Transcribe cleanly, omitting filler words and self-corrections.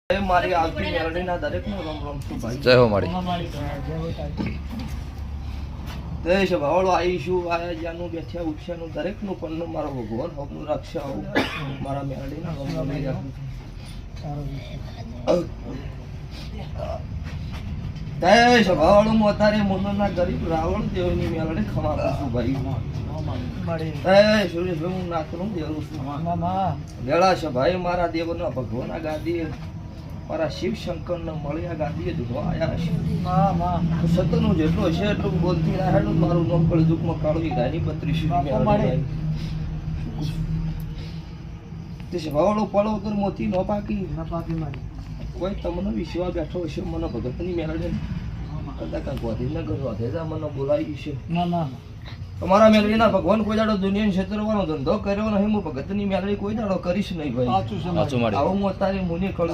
મારી આવતી મેલડીના દરેકનો રમ રમ છું ભાઈ. જય હો મારી. જય છે ભાવળો આવીશું આયા જ્યાંનું બેઠ્યા ઉઠ્યાનું દરેકનું પણ મારો ભગવાન હકનું રાખશે આવું મારા મેલડીના રમ રમ લઈ રાખું. જય છે ભાવળો હું અત્યારે મોનના ગરીબ રાવણ દેવની મેલડી ખમાડું છું ભાઈ. જય સુરેશભાઈ હું નાથનું દેવું છું. વેળા છે ભાઈ મારા દેવના ભગવાનના ગાદીએ મારા શિવ શંકરને મળ્યા ગાદીએ ધોવા આવ્યા છે. સતનું જેટલો છે એટલું બોલતી રાહેલું મારું નામ પડે દુઃખમાં કાળવી ગાયની 32 તે ભાવડો પડો તો મોતી ન પાકી કોઈ તમને વિશ્વાસ બેઠો હશે મને ભગતની મેળડે કદાચ ગાંધીનગર વધેજા મને બોલાવી છે. તમારા મેળવીના ભગવાન કોઈ દાડો દુનિયાની ક્ષેત્રવાનો ધંધો કર્યો નહીં. હું ભગતની મેળવી કોઈ દાડો કરીશ નહીં ભાઈ. સાચું મારી. આવું હું અત્યારે મુનિ કળ